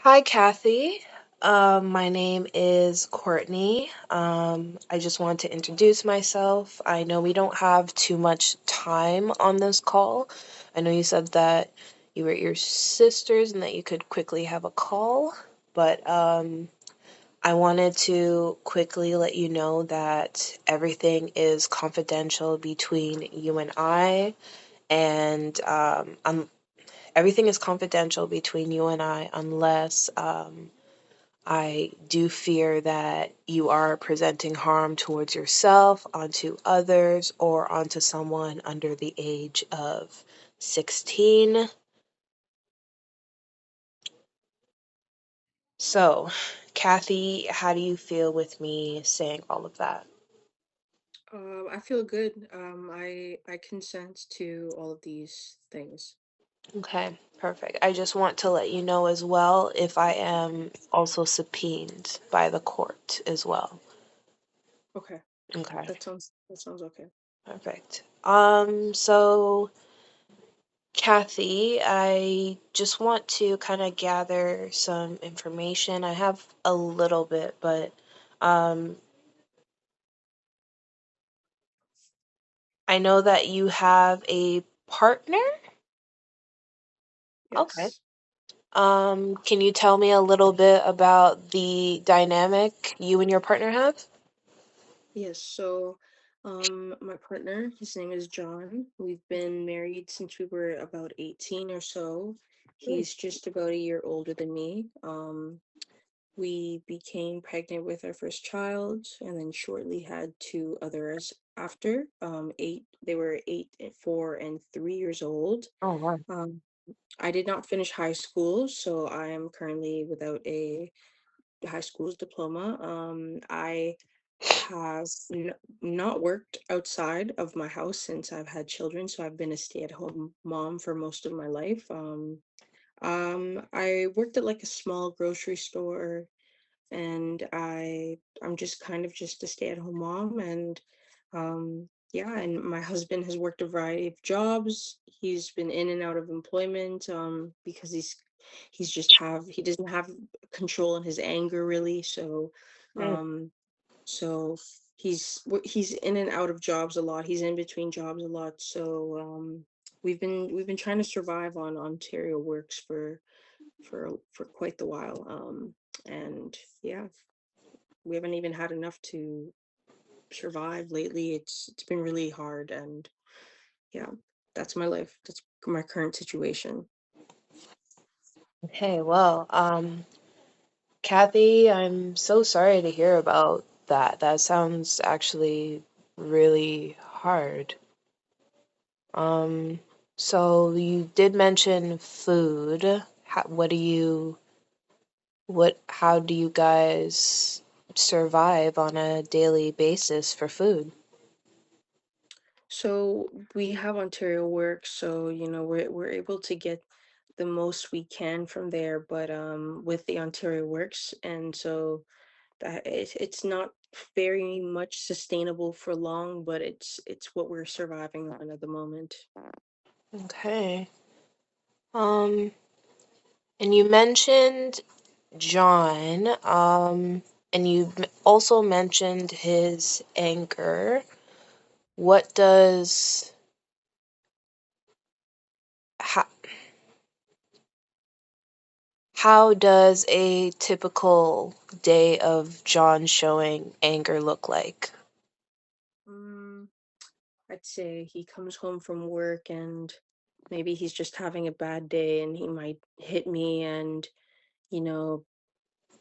Hi, Kathy. My name is Courtney. I just want to introduce myself. I know we don't have too much time on this call. I know you said that you were your sisters and that you could quickly have a call, but I wanted to quickly let you know that everything is confidential between you and I, and everything is confidential between you and I unless I do fear that you are presenting harm towards yourself, onto others, or onto someone under the age of 16. So, Kathy, how do you feel with me saying all of that? I feel good. I consent to all of these things. Okay, perfect. I just want to let you know as well if I am also subpoenaed by the court as well. Okay, Okay, that sounds okay. perfect. So Kathy, I just want to kind of gather some information. I have a little bit, but um, I know that you have a partner. Okay. Yes, Can you tell me a little bit about the dynamic you and your partner have? yes. My partner, his name is John. We've been married since we were about 18 or so. Mm. He's just about a year older than me. We became pregnant with our first child, and then shortly had two others after. They were 4 and 3 years old. Oh, wow. Um, I did not finish high school, so I am currently without a high school's diploma. I have not worked outside of my house since I've had children, so I've been a stay-at-home mom for most of my life. I worked at like a small grocery store, and I'm just kind of just a stay-at-home mom. And yeah, and my husband has worked a variety of jobs. He's been in and out of employment because he doesn't have control in his anger really. Mm. Um so he's in and out of jobs a lot. He's in between jobs a lot. We've been trying to survive on Ontario Works for quite the while. And yeah, we haven't even had enough to survive lately. It's been really hard, and yeah, that's my life. That's my current situation. Okay, well, Kathy, I'm so sorry to hear about that. That sounds actually really hard. Um, so you did mention food. How do you guys survive on a daily basis for food? So we have Ontario Works, so we're able to get the most we can from there, but with the Ontario Works, and so that it's not very much sustainable for long, but it's what we're surviving on at the moment. Okay. Um, and you mentioned John, and also mentioned his anger. What does how, how does a typical day of John showing anger look like? Mm, I'd say he comes home from work and maybe he's just having a bad day and he might hit me. And you know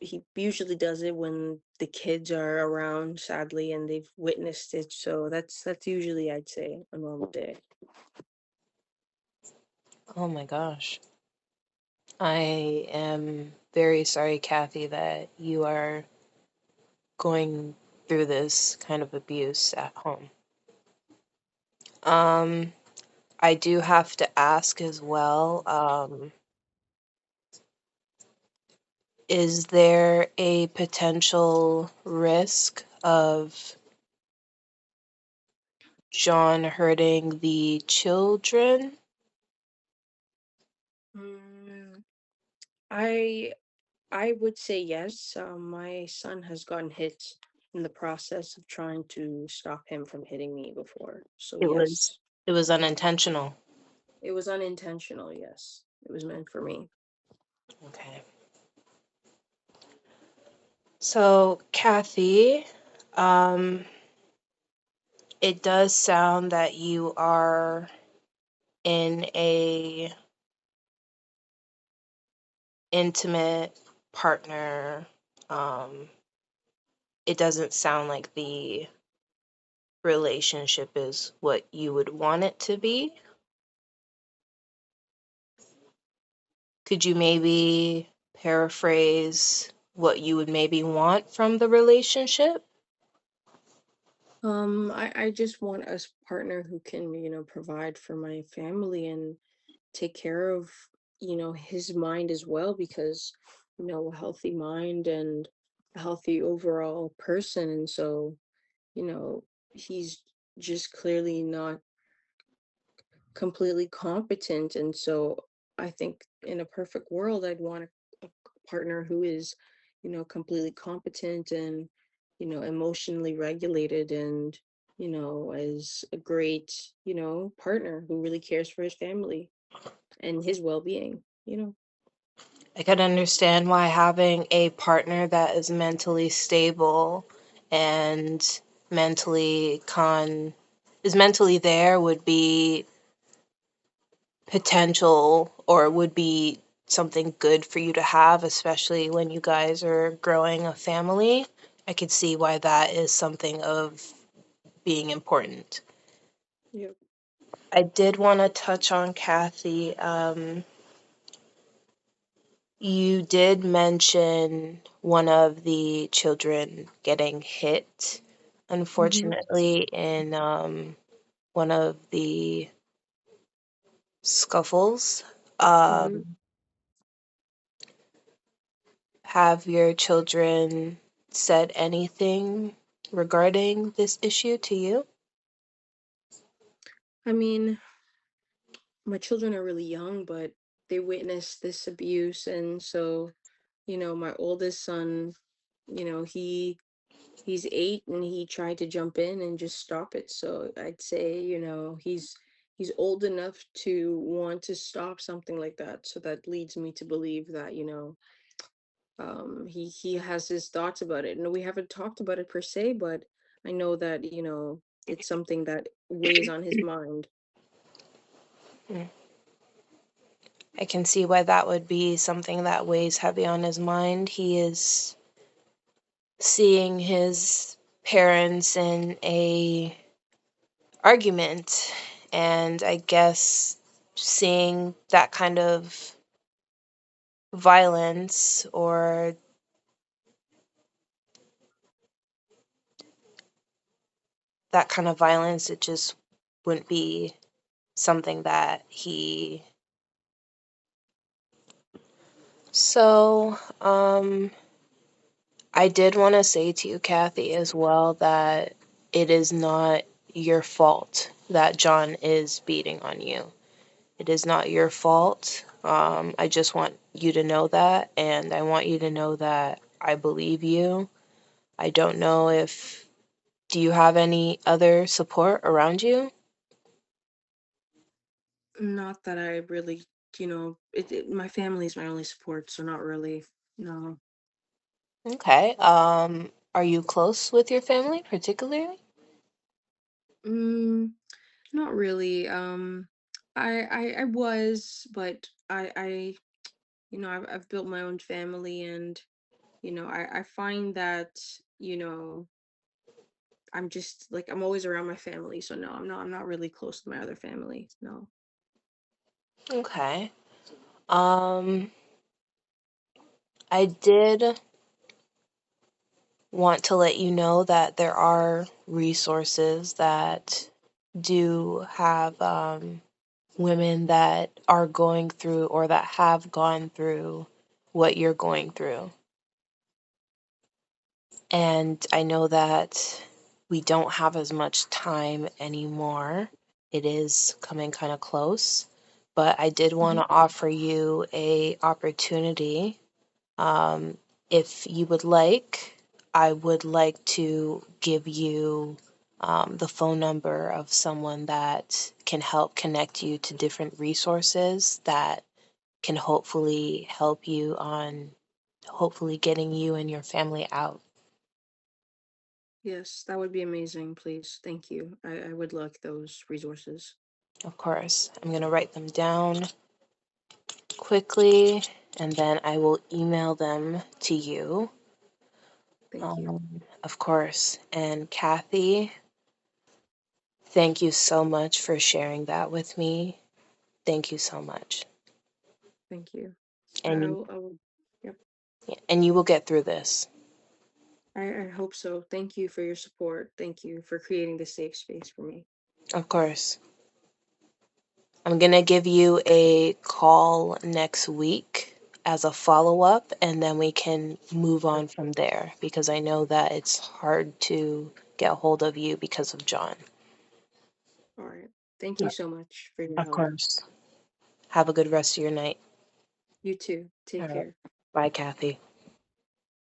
he usually does it when the kids are around, sadly, and they've witnessed it. So that's usually, I'd say, a normal day. Oh my gosh. I am very sorry, Kathy, that you are going through this kind of abuse at home. Um, I do have to ask as well, is there a potential risk of John hurting the children? Mm, I I would say yes. My son has gotten hit in the process of trying to stop him from hitting me before. So It was yes, it was unintentional. it was unintentional. Yes, it was meant for me. Okay. So, Kathy, um, it does sound that you are in a intimate partner. Um, it doesn't sound like the relationship is what you would want it to be. Could you maybe paraphrase what you would maybe want from the relationship? I just want a partner who can, provide for my family and take care of, his mind as well, because, a healthy mind and a healthy overall person. And so, you know, he's just clearly not completely competent. And so I think in a perfect world, I'd want a partner who is, completely competent and, emotionally regulated and, is a great, partner who really cares for his family and his well-being. I could understand why having a partner that is mentally stable and mentally con is mentally there would be potential or would be something good for you to have, especially when you guys are growing a family. I could see why that is something of being important. Yep. I did want to touch on Kathy. You did mention one of the children getting hit, Hmm. unfortunately, in one of the scuffles. Hmm. Um, have your children said anything regarding this issue to you? I mean, my children are really young, but they witnessed this abuse. And so, my oldest son, he's 8 and he tried to jump in and just stop it. So I'd say, he's old enough to want to stop something like that. So that leads me to believe that, he has his thoughts about it. And we haven't talked about it per se, but I know that, it's something that weighs on his mind. Mm. I can see why that would be something that weighs heavy on his mind. He is seeing his parents in a argument, and I guess seeing that kind of violence or it just wouldn't be something that he. So I did want to say to you, Kathy, as well, that it is not your fault that John is beating on you. It is not your fault. I just want you to know that, and I want you to know that I believe you. I don't know if do you have any other support around you? Not that I really, my family is my only support, so not really. No. Okay. Are you close with your family particularly? Mm, not really. I was, but I've built my own family, and I find that I'm just like I'm always around my family, so no, I'm not really close to my other family. No. Okay. Um, I did want to let you know that there are resources that do have women that are going through or that have gone through what you're going through. And I know that we don't have as much time anymore. It is coming kind of close, but I did want Hmm. to offer you a opportunity Um, if you would like, I would like to give you the phone number of someone that can help connect you to different resources that can hopefully help you on hopefully getting you and your family out. Yes, that would be amazing, please. Thank you. I would like those resources. Of course, I'm going to write them down quickly and then I will email them to you. Thank you. Of course. And Kathy, thank you so much for sharing that with me. Thank you so much. Thank you. And you, I will, yep. and you will get through this. I hope so. Thank you for your support. Thank you for creating this safe space for me. Of course. I'm going to give you a call next week as a follow up, and then we can move on from there because I know that it's hard to get a hold of you because of John. All right. Thank you so much for your Of help. course. Have a good rest of your night. You too. All Take right. care. Bye, Kathy.